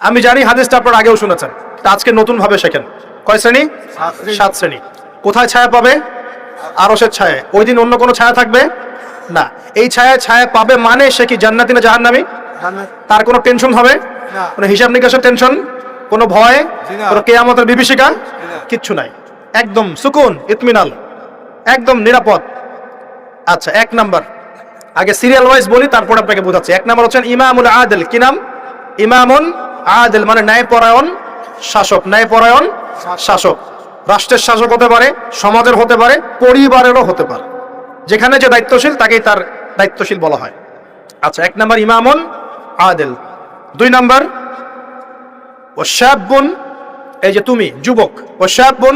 আমি জানি হাদিসটা আপনারা আগেও শুনেছেন, আজকে নতুন ভাবে শেখেন। কয় শ্রেণী? 7 শ্রেণী। কোথায় ছায়া পাবে? আরশের ছায়া। ওই দিন অন্য কোনো ছায়া থাকবে না। এই ছায়া পাবে মানে সে কি জান্নাতি না জাহান্নামী? তার কোনো টেনশন হবে? কোনো হিসাব নিকাশের টেনশন, কোনো ভয়, কোনো কিয়ামতের বিভীষিকা কিচ্ছু নাই। একদম সুকুন, ইতমিনাল, একদম নিরাপদ। আচ্ছা, 1 নাম্বার, আগে সিরিয়াল ওয়াইজ বলি, তারপর আপনাকে বোঝাচ্ছি। 1 নাম্বার হচ্ছেন ইমামুল আদিল। কি নাম? ইমামুন আদিল, মানে ন্যায়পরায়ণ শাসক। ন্যায়পরায়ণ শাসক রাষ্ট্রের শাসক হতে পারে, সমাজের হতে পারে, পরিবারেরও হতে পারে। যেখানে যে দায়িত্বশীল তাকেই তার দায়িত্বশীল বলা হয়। আচ্ছা, 1 নাম্বার ইমামুন আদিল। 2 নাম্বার ওয়াশাবুন, এই যে তুমি যুবক, ওয়াশাবুন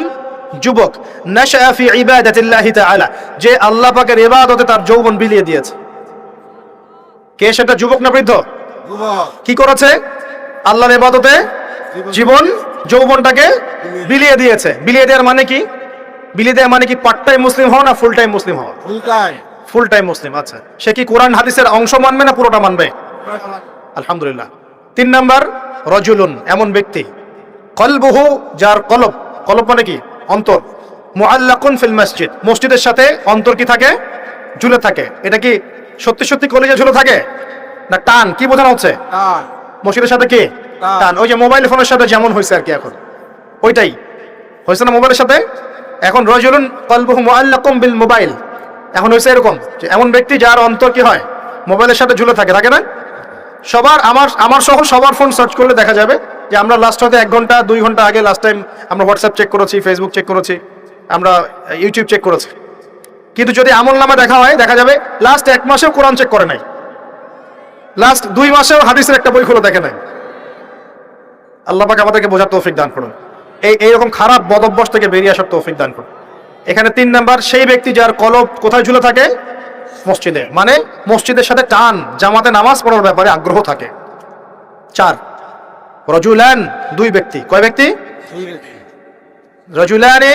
যুবক, নাশআ ফি ইবাদাতিল্লাহি তাআলা, যে আল্লাহ পাকের ইবাদতে তার যৌবন বিলিয়ে দিয়েছে। কে সেটা, যুবক না বৃদ্ধ? কি করেছে? আল্লাহর ইবাদতে জীবন যৌবনটাকে বিলিয়ে দিয়েছে। বিলিয়ে দেওয়ার মানে কি? বিলিয়ে দেওয়ার মানে কি পার্ট টাইম মুসলিম হওয়া না ফুল টাইম মুসলিম হওয়া? ফুল টাইম মুসলিম। আচ্ছা, সে কি কোরআন হাদিসের অংশ মানবে না পুরোটা মানবে? আলহামদুলিল্লাহ। 3 নাম্বার রাজুলুন, এমন ব্যক্তি, কলবুহু, যার কলব, কলব মানে কি? অন্তর, মুআল্লাকুন ফিল মসজিদ, মসজিদের সাথে অন্তর কি থাকে? ঝুলে থাকে। এটা কি সত্যি সত্যি কলিজা ঝুলে থাকে না টান? কি বোঝানো হচ্ছে? মসজিদের সাথে কি টান? ওই যে মোবাইল ফোনের সাথে যেমন হয়েছে আর কি, এখন ওইটাই হয়েছে না মোবাইলের সাথে। এখন রাজুলুন কলবুহু মুআল্লাকুম বিল মোবাইল, এখন হয়েছে এরকম যে এমন ব্যক্তি যার অন্তর কি হয়? মোবাইলের সাথে ঝুলে থাকে, থাকে না? সবার, আমার সহ সবার ফোন সার্চ করলে দেখা যাবে যে আমরা লাস্ট হয়তো 1 ঘন্টা 2 ঘন্টা আগে লাস্ট টাইম আমরা হোয়াটসঅ্যাপ চেক করেছি, ফেসবুক চেক করেছি, আমরা ইউটিউব চেক করেছি। কিন্তু যদি আমলনামা দেখা হয়, দেখা যাবে লাস্ট 1 মাসেও কোরআন চেক করে নাই, লাস্ট 2 মাসেও হাদিসের একটা বই খুলে দেখে নাই। আল্লাহ পাক আমাদেরকে বোঝার তৌফিক দান করুন, এইরকম খারাপ বদ অভ্যাস থেকে বেরিয়ে আসার তৌফিক দান করুন। এখানে 3 নাম্বার, সেই ব্যক্তি যার কলব কোথায় ঝুলে থাকে? মসজিদে, মানে মসজিদের সাথে টান, জামাতে নামাজ পড়ার ব্যাপারে আগ্রহ থাকে। 4 রাজুলান, 2 ব্যক্তি। কয় ব্যক্তি? রাজুলানে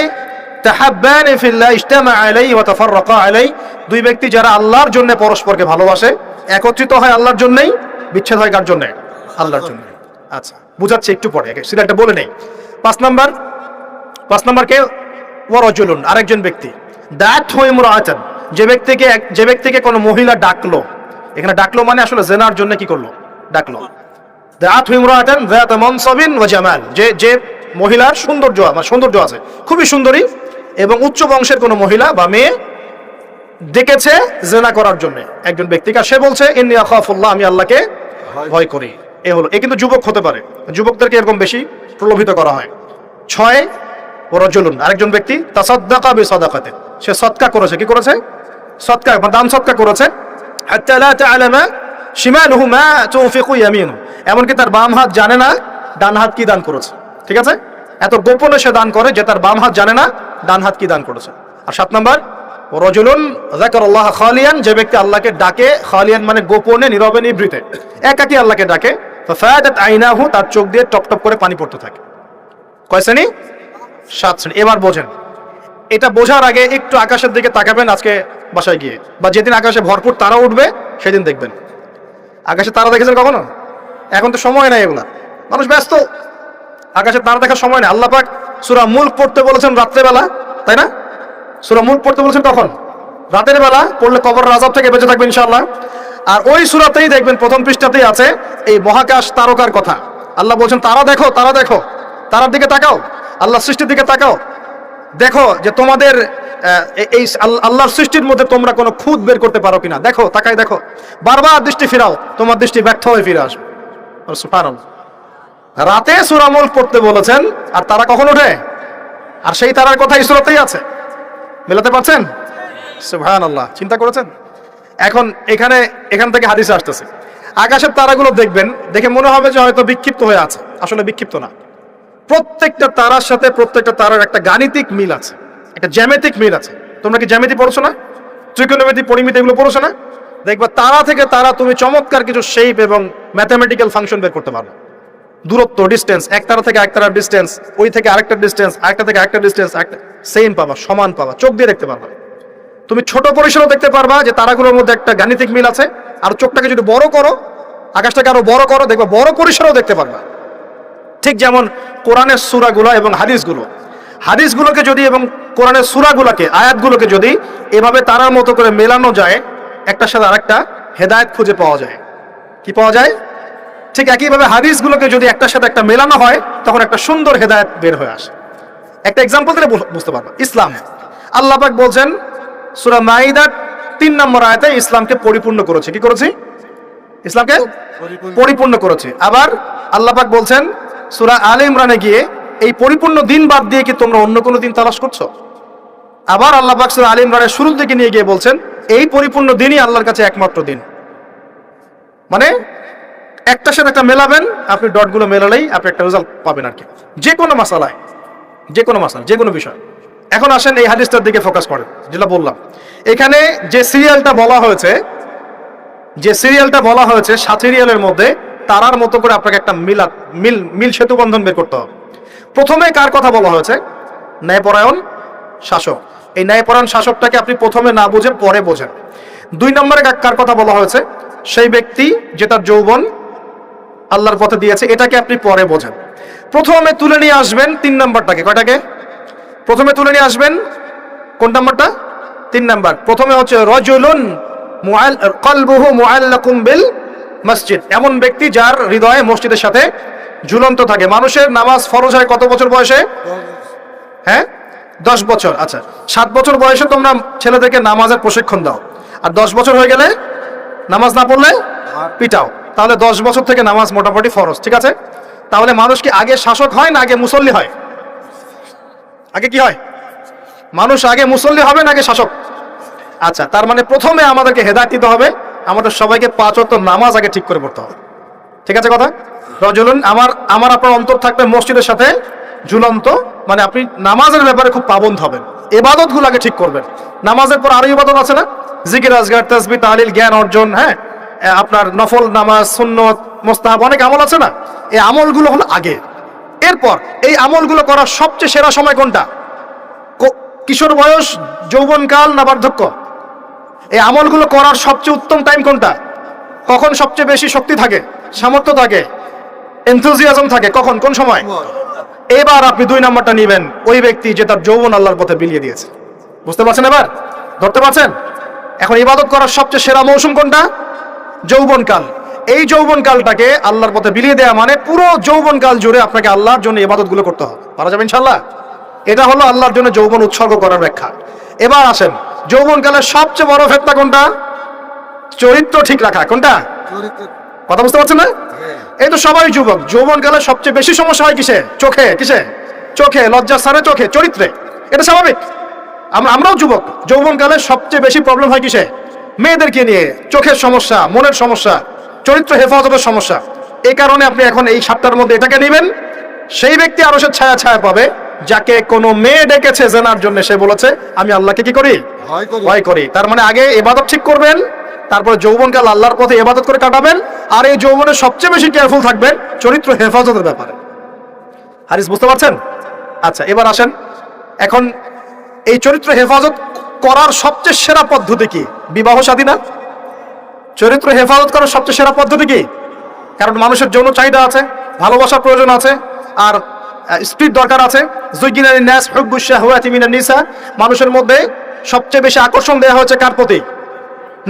তাহাব্বানি ফিল্লাহ ইজতামা আলাইহি ওয়া তাফাররাকা আলাইহি, 2 ব্যক্তি যারা আল্লাহর জন্য পরস্পরকে ভালোবাসে, একত্রিত হয় আল্লাহর জন্যই, বিচ্ছেদ হয় কার জন্য? আল্লাহর জন্য। আচ্ছা, বুঝাচ্ছি একটু পরে, সিরিয়ালটা বলে নেই। 5 নাম্বার কে? ওয়া রাজুলুন, আরেকজন ব্যক্তি, দাত হু ইমরাআতান, যে ব্যক্তিকে কোনো মহিলা ডাকলো। এখানে ডাকলো মানে আসলে জেনার জন্য কি করলো? ডাকলো। দাত হু ইমরাআতান যাত মানসাবিন ওয়া জামাল, যে মহিলার সৌন্দর্য আছে, খুবই সুন্দরী এবং উচ্চ বংশের কোনো মহিলা বা মেয়ে ডেকেছে জেনা করার জন্য একজন ব্যক্তিকে। সে বলছে ইন্নী আখাফুল্লাহ, আমি আল্লাহকে ভয় করি। এ কিন্তু যুবক হতে পারে, যুবকদেরকে এরকম বেশি প্রলোভিত করা হয়। 6 রাজুলুন, আরেকজন ব্যক্তি, তাসাদ্দাকা বিসাদাকাতে, সে সদকা করেছে। কি করেছে? সদকা, দান সদকা করেছে। হাত্তা লা তা'লামা শিমালুহু মা তুনফিকু ইয়ামিনু, এমনকি তার বাম হাত জানে না ডান হাত কি দান করেছে। ঠিক আছে, এত গোপনে সে দান করে যে তার বাম হাত জানে না ডান হাত কি দান করেছে। আর 7 নাম্বার রাজুলুন যাকারাল্লাহ খালিয়ান, যে ব্যক্তি আল্লাহকে ডাকে, খালিয়ান মানে গোপনে, নীরবে, নিভৃতে, একাকী আল্লাহকে ডাকে। ফাফাদাত আইনাহু, তার চোখ দিয়ে টপ টপ করে পানি পড়তে থাকে। কয় শ্রেণী? 7 শ্রেণী। এবার বোঝেন, এটা বোঝার আগে একটু আকাশের দিকে তাকাবেন আজকে বাসায় গিয়ে, বা যেদিন আকাশে ভরপুর তারা উঠবে সেদিন দেখবেন। আকাশে তারা দেখেছেন কখনো? এখন তো সময় নাই, এগুলা মানুষ ব্যস্ত, আকাশে তারা দেখার সময় নেই। আল্লাহ পাক সূরা মুলক পড়তে বলেছেন রাত্রেবেলা, তাই না? সূরা মুলক পড়তে বলেছেন কখন? রাতের বেলা, পড়লে কবরের আযাব থেকে বেঁচে থাকবে ইনশাআল্লাহ। আর ওই সূরাতেই দেখবেন প্রথম পৃষ্ঠাতেই আছে এই মহাকাশ তারকার কথা। আল্লাহ বলছেন তারা দেখো, তারা দেখো, তারার দিকে তাকাও, আল্লাহ সৃষ্টির দিকে তাকাও, দেখো যে তোমাদের এই আল্লাহর সৃষ্টির মধ্যে তোমরা কোনো খুঁত বের করতে পারো কিনা, দেখো, তাকাই দেখো, বারবার দৃষ্টি ফিরাও, তোমার দৃষ্টি ব্যর্থ হয়ে ফিরে আসবে। সুবহানাল্লাহ, রাতে সূরা মুলক পড়তে বলেছেন, আর তারা কখন ওঠে? আর সেই তারার কথা এই সূরাতেই আছে। মেলাতে পারছেন? সুবহানাল্লাহ, চিন্তা করেছেন? এখন এখান থেকে হাদিসে আসতেছে, আকাশের তারাগুলো দেখবেন, দেখে মনে হবে যে হয়তো বিক্ষিপ্ত হয়ে আছে, আসলে বিক্ষিপ্ত না। প্রত্যেকটা তারার সাথে প্রত্যেকটা তারার একটা গাণিতিক মিল আছে, একটা জ্যামিতিক মিল আছে। তোমরা কি জ্যামিতি পড়ছো না? ত্রিকোণমিতি, পরিমিতি এগুলো পড়ছো না? দেখবা তারা থেকে তারা তুমি চমৎকার কিছু শেপ এবং ম্যাথমেটিক্যাল ফাংশন বের করতে পারবে। দূরত্ব, ডিস্টেন্স, এক তারা থেকে এক তারার ডিস্টেন্স, ওই থেকে আরেকটা ডিস্টেন্স, আরেকটা থেকে আরেকটা ডিস্টেন্স, সেম পাবা, সমান পাবা, চোখ দিয়ে দেখতে পারবা। তুমি ছোট পরিসরও দেখতে পারবা যে তারাগুলোর মধ্যে একটা গাণিতিক মিল আছে। আর চোখটাকে যদি বড় করো, আকাশটাকে আরো বড় করো, দেখবা বড় পরিসরও দেখতে পারবা। ঠিক যেমন কোরআনের সূরাগুলো এবং হাদিসগুলোকে যদি এবং কোরআনের সূরাগুলোকে আয়াতগুলোকে যদি এভাবে তারার মতো করে মেলানো যায়, একটার সাথে আরেকটা, হেদায়েত খুঁজে পাওয়া যায়। কি পাওয়া যায়? ঠিক একইভাবে হাদিসগুলোকে যদি একটার সাথে একটা মেলানো হয়, তখন একটা সুন্দর হেদায়েত বের হয়ে আসে। একটা এক্সাম্পল দিলে বুঝতে পারবো। ইসলাম, আল্লাহ পাক বলছেন সূরা মাইদার 3 নম্বর আয়াতে ইসলামকে পরিপূর্ণ করেছে। কি করেছি? ইসলামকে পরিপূর্ণ করেছে। আবার আল্লাহ পাক বলছেন সূরা আলে ইমরানে গিয়ে, এই পরিপূর্ণ দিন বাদ দিয়ে কি তোমরা অন্য কোনো দিন তালাশ করছো? আবার আল্লাহ পাক সূরা আলে ইমরানের শুরুর দিকে নিয়ে গিয়ে বলছেন এই পরিপূর্ণ দিনই আল্লাহর কাছে একমাত্র দিন। মানে একটার সাথে একটা মেলাবেন, আপনি ডটগুলো মেলালেই আপনি একটা রেজাল্ট পাবেন আর কি, যে কোনো মাসালায়, যে কোনো বিষয়। এখন আসেন এই হাদিসটার দিকে ফোকাস করেন, যেটা বললাম। এখানে যে সিরিয়ালটা বলা হয়েছে 7 সিরিয়ালের মধ্যে তারার মতো করে আপনাকে একটা মিল সেতু বন্ধন বের করতে হবে। প্রথমে কার কথা বলা হয়েছে? ন্যায়পরায়ণ শাসক। এই ন্যায়পরায়ণ শাসকটাকে আপনি প্রথমে না বুঝে পরে বোঝেন। 2 নম্বরে কার কথা বলা হয়েছে? সেই ব্যক্তি যে তার যৌবন আল্লাহর পথে দিয়েছে, এটাকে আপনি পরে বোঝেন। প্রথমে তুলে নিয়ে আসবেন 3 নম্বরটাকে। কয়টাকে? প্রথমে তুলে নিয়ে আসবেন কোন নাম্বারটা? 3 নাম্বার। প্রথমে হচ্ছে রাজুলুন কলবুহু মুআল্লাকুম বিল মসজিদ, এমন ব্যক্তি যার হৃদয়ে মসজিদের সাথে ঝুলন্ত থাকে। মানুষের নামাজ ফরজ হয় কত বছর বয়সে? হ্যাঁ, 10 বছর। আচ্ছা, 7 বছর বয়সে তোমরা ছেলেদেরকে নামাজের প্রশিক্ষণ দাও, আর 10 বছর হয়ে গেলে নামাজ না পড়লে পিটাও। তাহলে 10 বছর থেকে নামাজ মোটামুটি ফরজ। ঠিক আছে? তাহলে মানুষ কি আগে শাসক হয় না আগে মুসল্লি হয়? আগে কি হয়? মানুষ আগে মুসল্লি হবে না আগে শাসক? আচ্ছা, তার মানে প্রথমে আমাদেরকে হেদায়েত দিতে হবে, আমাদের সবাইকে 5 ওয়াক্ত নামাজ আগে ঠিক করে পড়তে হবে। ঠিক আছে কথা? রজুলুন, আমার আপনার অন্তর থাকবে মসজিদের সাথে ঝুলন্ত, মানে আপনি নামাজের ব্যাপারে খুব পাবন্ধ হবেন, ইবাদতগুলো আগে ঠিক করবেন। নামাজের পর আরো ইবাদত আছে না? জিকির, আজগার, তাসবিহ, তাহলিল, জ্ঞান অর্জন, হ্যাঁ, আপনার নফল নামাজ, সুন্নত, মুস্তাহাব, অনেক আমল আছে না? এই আমলগুলো হলো আগে। এরপর এই আমলগুলো করার সবচেয়ে সেরা সময় কোনটা? কিশোর বয়স, যৌবনকাল না বার্ধক্য? এই আমলগুলো করার সবচেয়ে উত্তম টাইম কোনটা? কখন সবচেয়ে বেশি শক্তি থাকে, সামর্থ্য থাকে, এনথুজিয়াজম থাকে? কখন, কোন সময়? এবার আপনি 2 নাম্বারটা নেবেন, ওই ব্যক্তি যে তার যৌবন আল্লাহর পথে বিলিয়ে দিয়েছে। বুঝতে পারছেন? এবার ধরতে পারছেন? এখন ইবাদত করার সবচেয়ে সেরা মৌসুম কোনটা? যৌবনকাল। এই যৌবনকালটাকে আল্লাহর পথে বিলিয়ে দেওয়া মানে পুরো যৌবনকাল জুড়ে আপনাকে আল্লাহর জন্য ইবাদতগুলো করতে হবে। পারা যাবে ইনশাআল্লাহ? এটা হলো আল্লাহর জন্য যৌবন উৎসর্গ করার ব্যাখ্যা। এবার আসেন, যৌবনকালের সবচেয়ে বড় ফেতনা কোনটা? চরিত্র ঠিক রাখা। কোনটা? কথা বুঝতে পারছেন না? এই তো সবাই যুবক, যৌবনকালে সবচেয়ে বেশি সমস্যা হয় কিসে? চোখে। কিসে? চোখে, লজ্জাস্থানে, চোখে, চরিত্রে। এটা স্বাভাবিক। আমরাও যুবক, যৌবনকালে সবচেয়ে বেশি প্রবলেম হয় কিসে? মেয়েদেরকে নিয়ে, চোখের সমস্যা, মনের সমস্যা, চরিত্র হেফাজতের সমস্যা। এই কারণে আপনি এখন এই 7টার মধ্যে এটাকে নেবেন। সেই ব্যক্তি আরশের ছায়া পাবে যাকে কোনো মেয়ে ডেকেছে জেনার জন্য, সে বলেছে আমি আল্লাহকে কি করি? ভয় করি। তার মানে আগে ইবাদত ঠিক করবেন, তারপরে যৌবনকাল আল্লাহর পথে ইবাদত করে কাটাবেন, আর এই যৌবনে সবচেয়ে বেশি কেয়ারফুল থাকবেন চরিত্র হেফাজতের ব্যাপারে। হাদিস বুঝতে পারছেন? আচ্ছা, এবার আসেন, এখন এই চরিত্র হেফাজত করার সবচেয়ে সেরা পদ্ধতি কি? বিবাহ শাদী না? চরিত্র হেফাজত করার সবচেয়ে সেরা পদ্ধতি কি? কারণ মানুষের যৌন চাহিদা আছে, ভালোবাসার প্রয়োজন আছে, আর স্ত্রীর দরকার আছে। যুগিনান নাস হুব্বুশ শাহওয়াতি মিনান নিসা, মানুষের মধ্যে সবচেয়ে বেশি আকর্ষণ দেওয়া হয়েছে কার প্রতি?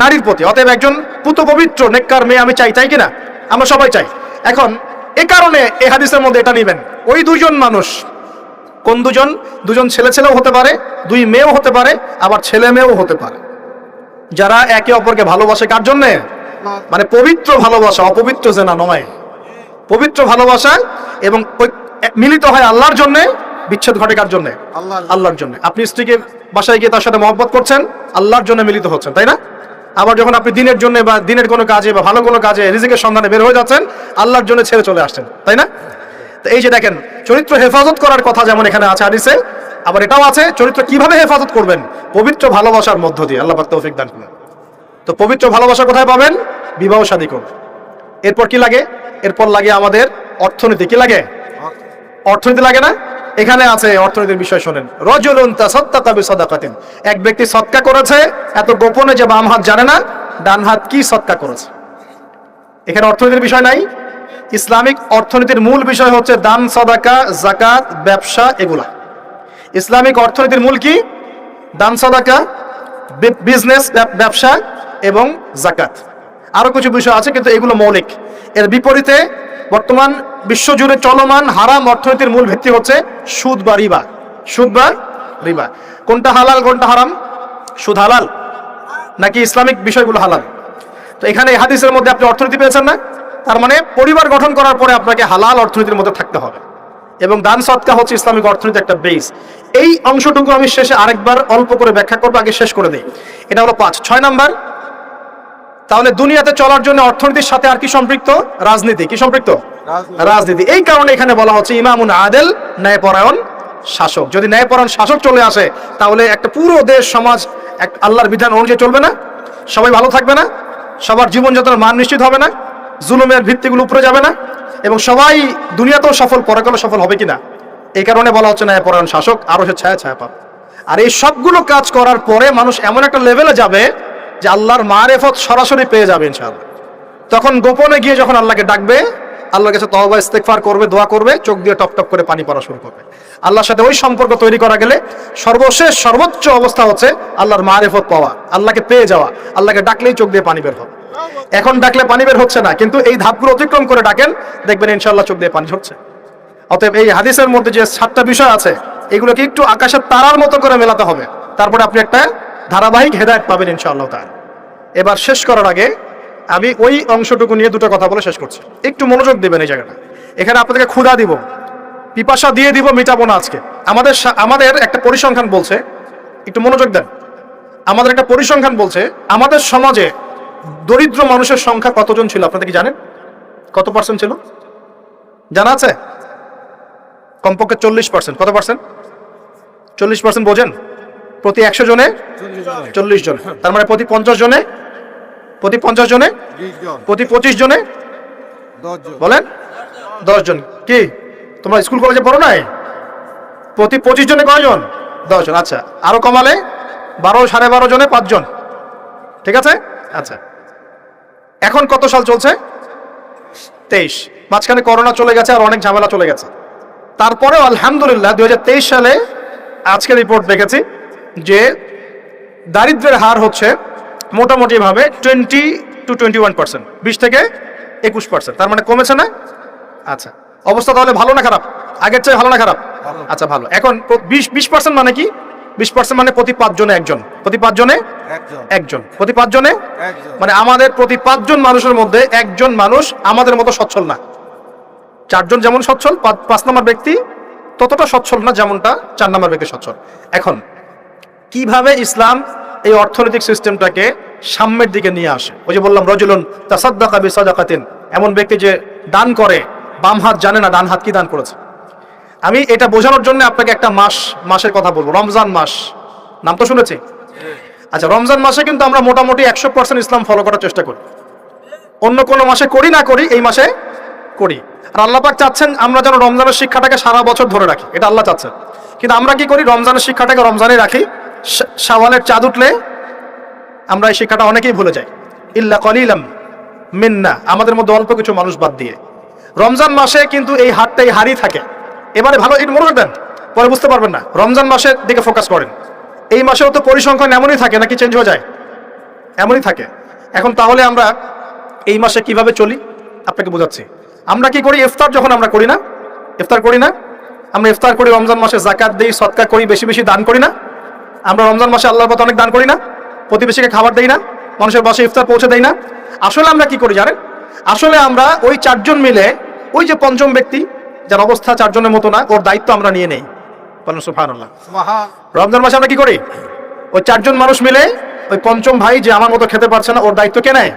নারীর প্রতি। অতএব একজন পুত পবিত্র নেককার মেয়ে আমি চাই, তাই কিনা? আমরা সবাই চাই। এখন এ কারণে এই হাদিসের মধ্যে এটা নেবেন, ওই 2 জন মানুষ, কোন 2 জন? 2 জন ছেলেও হতে পারে, 2 মেয়েও হতে পারে, আবার ছেলে মেয়েও হতে পারে, যারা একে অপরকে ভালোবাসে। কার জন্যে? মানে পবিত্র ভালোবাসা, অপবিত্র জেনা নয়, পবিত্র ভালোবাসা, এবং মিলিত হয় আল্লাহর জন্য, বিচ্ছেদ ঘটে কার জন্য? আল্লাহর জন্য। আপনি স্ত্রীকে বাসায় গিয়ে তার সাথে মহব্বত করছেন, আল্লাহর জন্য মিলিত হচ্ছেন, তাই না? আবার যখন আপনি দিনের জন্য বা দিনের কোনো কাজে বা ভালো কোনো কাজে রিজিকের সন্ধানে বের হয়ে যাচ্ছেন, আল্লাহর জন্য ছেড়ে চলে আসছেন, তাই না? তো এই যে দেখেন, চরিত্র হেফাজত করার কথা যেমন এখানে আছে হাদিসে, আবার এটাও আছে চরিত্র কিভাবে হেফাজত করবেন? পবিত্র ভালোবাসার মধ্য দিয়ে। আল্লাহ পাক তৌফিক দান করুন। তো পবিত্র ভালোবাসা কোথায় পাবেন? বিবাহ শাদী করুন। এরপর কি লাগে? এরপর লাগে আমাদের অর্থনীতি। কি লাগে? অর্থনীতি লাগে না? এখানে আছে অর্থনীতির বিষয়। শোনেন, রাজুলুন তাসাদ্দাকা বিসাদাকাতিন, এক ব্যক্তি সদকা করেছে, এত গোপনে যে বাম হাত জানে না ডান হাত কি সদকা করেছে। এখানে অর্থনীতির বিষয় নাই, ইসলামিক অর্থনীতির মূল বিষয় হচ্ছে দান, সাদাকা, যাকাত, ব্যবসা, এগুলা। ইসলামিক অর্থনীতির মূল কি? দান, সাদাকা, বিজনেস, ব্যবসা এবং যাকাত। আরো কিছু বিষয় আছে কিন্তু এগুলো মৌলিক। এর বিপরীতে বর্তমান বিশ্বজুড়ে চলমান হারাম অর্থনীতির মূল ভিত্তি হচ্ছে সুদ বা রিবা। সুদ বা রিবা। কোনটা হালাল কোনটা হারাম? সুদ হালাল নাকি ইসলামিক বিষয়গুলো হালাল? তো এখানে এই হাদিসের মধ্যে আপনি অর্থনীতি পেয়েছেন না? তার মানে পরিবার গঠন করার পরে আপনাকে হালাল অর্থনীতির মধ্যে থাকতে হবে, এবং দান সদকা হচ্ছে ইসলামিক অর্থনীতির একটা বেস। এই অংশটুকু আমি শেষে আরেকবার অল্প করে ব্যাখ্যা করবো, আগে শেষ করে দিই। এটা হলো 5। 6 নাম্বার, তাহলে দুনিয়াতে চলার জন্য অর্থনীতির সাথে আর কি সম্পৃক্ত? রাজনীতি। কি সম্পৃক্ত? রাজনীতি। এই কারণে এখানে বলা হচ্ছে ইমামুন আদেল, ন্যায়পরায়ণ শাসক। যদি ন্যায়পরায়ণ শাসক চলে আসে তাহলে একটা পুরো দেশ সমাজ এক আল্লাহর বিধান অনুযায়ী চলবে না, সবাই ভালো থাকবে না, সবার জীবনযাত্রার মান নিশ্চিত হবে না, জুলুমের ভিত্তিগুলো উপরে যাবে না, এবং সবাই দুনিয়াতেও সফল, পরকালে সফল হবে কিনা। এই কারণে বলা হচ্ছে ন্যায়পরায়ণ শাসক, আরো সে ছায়া ছায়া পাবে। আর এই সবগুলো কাজ করার পরে মানুষ এমন একটা লেভেলে যাবে যে আল্লাহর মারেফত সরাসরি পেয়ে যাবে ইনশাআল্লাহ। তখন গোপনে গিয়ে যখন আল্লাহকে ডাকবে, আল্লাহর কাছে তওবা ইস্তেগফার করবে, দোয়া করবে, চোখ দিয়ে টপ টপ করে পানি পড়া শুরু করবে। আল্লাহর সাথে ওই সম্পর্ক তৈরি করা গেলে সর্বশেষ সর্বোচ্চ অবস্থা হচ্ছে আল্লাহর মারেফত পাওয়া, আল্লাহকে পেয়ে যাওয়া। আল্লাহকে ডাকলেই চোখ দিয়ে পানি বের হবে। এখন ডাকলে পানি বের হচ্ছে না, কিন্তু এই ধাপগুলো অতিক্রম করে ডাকেন, দেখবেন ইনশাআল্লাহ চোখ দিয়ে পানি ঝরছে। অতএব এই হাদিসের মধ্যে যে 7টা বিষয় আছে এগুলোকে একটু আকাশের তারার মতো করে মেলাতে হবে, তারপরে আপনি একটা ধারাবাহিক হেদায়েত পাবেন ইনশাআল্লাহ তাআলা। এবার শেষ করার আগে আমি ওই অংশটুকু নিয়ে দুটো কথা বলে শেষ করছি, একটু মনোযোগ দিবেন এই জায়গাটা। এখানে আপনাদেরকে ক্ষুধা দিব, পিপাসা দিয়ে দিব, মিটাবো না আজকে। আমাদের একটা পরিসংখ্যান বলছে, একটু মনোযোগ দেন। আমাদের একটা পরিসংখ্যান বলছে আমাদের সমাজে দরিদ্র মানুষের সংখ্যা কতজন ছিল আপনাদের কি জানেন? কত পার্সেন্ট ছিল জানা আছে? কমপক্ষে 40%। কত পার্সেন্ট? 40% বোঝেন? প্রতি 100 জনে 40 জন, তার মানে প্রতি 50 জনে, প্রতি 50 জনে, প্রতি 25 জনে, বলেন 10 জন। কি তোমরা স্কুল কলেজে পড়ো নাই? প্রতি 25 জনে কয়জন? 10 জন। আচ্ছা, আরো কমালে 12, 12.5 জনে 5 জন। ঠিক আছে? আচ্ছা, এখন কত সাল চলছে? 23। মাঝখানে করোনা চলে গেছে আর অনেক ঝামেলা চলে গেছে। তারপরেও আলহামদুলিল্লাহ 2023 সালে আজকে রিপোর্ট দেখেছি যে দারিদ্র্যের হার হচ্ছে মোটামুটি ভাবে 20 to 21%, 20 থেকে 21%। তার মানে কমেছে না? আচ্ছা, অবস্থা তাহলে ভালো না খারাপ? আগের চেয়ে ভালো না খারাপ? আচ্ছা, ভালো। এখন 20% মানে কি? 20% মানে প্রতি 5 জনে একজন, প্রতি 5 জনে একজন, প্রতি 5 জনে মানে আমাদের প্রতি 5 জন মানুষের মধ্যে একজন মানুষ আমাদের মতো সচ্ছল না। 4 জন যেমন সচ্ছল, 5 নম্বর ব্যক্তি ততটা সচ্ছল না যেমনটা 4 নম্বর ব্যক্তি সচ্ছল। এখন কিভাবে ইসলাম এই অর্থনৈতিক সিস্টেমটাকে সাম্যের দিকে নিয়ে আসে? ওই যে বললাম রজুলুন তাসাদ্দাকা বিসাদাকাতিন, এমন ব্যক্তি যে দান করে, বাম হাত জানে না ডান হাত কি দান করেছে। আমি এটা বোঝানোর জন্য আপনাকে একটা মাসের কথা বলবো, রমজান মাস। নাম তো শুনেছি? আচ্ছা, রমজান মাসে কিন্তু আমরা মোটামুটি 100% ইসলাম ফলো করার চেষ্টা করি। অন্য কোনো মাসে করি না করি, এই মাসে করি। আর আল্লাহ পাক চাচ্ছেন আমরা যেন রমজানের শিক্ষাটাকে সারা বছর ধরে রাখি, এটা আল্লাহ চাচ্ছেন। কিন্তু আমরা কি করি? রমজানের শিক্ষাটাকে রমজানে রাখি, শাওয়ালের চাঁদ উঠলে আমরা এই শিক্ষাটা অনেকেই ভুলে যাই। ইল্লা কলিলাম মিন্না, আমাদের মধ্যে অল্প কিছু মানুষ বাদ দিয়ে। রমজান মাসে কিন্তু এই হারটাই হারই থাকে। এবারে ভালো একটু মনে রাখবেন, পরে বুঝতে পারবেন না। রমজান মাসের দিকে ফোকাস করেন। এই মাসেও তো পরিসংখ্যান এমনই থাকে নাকি চেঞ্জ হয়ে যায়? এমনই থাকে। এখন তাহলে আমরা এই মাসে কিভাবে চলি আপনাকে বোঝাচ্ছি। আমরা কি করি? ইফতার যখন আমরা করি না, ইফতার করি না, আমরা ইফতার করি রমজান মাসে, যাকাত দেই, সদকা করি, বেশি বেশি দান করি না? আমরা রমজান মাসে আল্লাহর পথে অনেক দান করি না? প্রতিবেশীকে খাবার দেই না? মানুষের বাসায় ইফতার পৌঁছে দেই না? আসলে আমরা কি করি জানেন? আসলে আমরা ওই 4 জন মিলে, ওই যে পঞ্চম ব্যক্তি যার অবস্থা 4 জনের মতো না, ওর দায়িত্ব আমরা নিয়ে নেই। বলেন সুবহানাল্লাহ। রমজান মাসে আমরা কি করি? ওই 4 জন মানুষ মিলে ওই পঞ্চম ভাই যে আমার মতো খেতে পারছে না, ওর দায়িত্ব কে নেয়?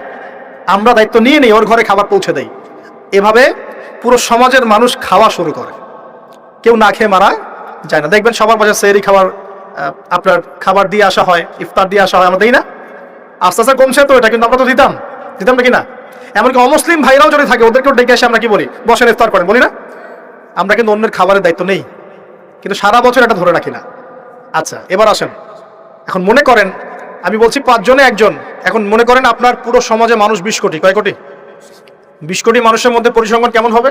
আমরা দায়িত্ব নিয়ে নেই, ওর ঘরে খাবার পৌঁছে দেই। এভাবে পুরো সমাজের মানুষ খাওয়া শুরু করে, কেউ না খেয়ে মারা যায় না। দেখবেন সবার বাসায় সেহরি খাবার, আপনার খাবার দিয়ে আসা হয়, ইফতার দিয়ে আসা হয়, আমরা দিই না? আস্তে আস্তে কমছে তো এটা, কিন্তু আমরা তো দিতাম নাকি না? এমনকি অমুসলিম ভাইরাও যদি থাকে ওদেরকেও ডেকে এসে আমরা কি বলি? বসেন ইফতার করেন, বলি না? আমরা কিন্তু অন্যের খাবারের দায়িত্ব নেই, কিন্তু সারা বছর এটা ধরে রাখি না। আচ্ছা, এবার আসেন। এখন মনে করেন, আমি বলছি 5 জনে একজন। এখন মনে করেন আপনার পুরো সমাজে মানুষ 20 কোটি। কয় কোটি? 20 কোটি মানুষের মধ্যে পরিসংখ্যান কেমন হবে?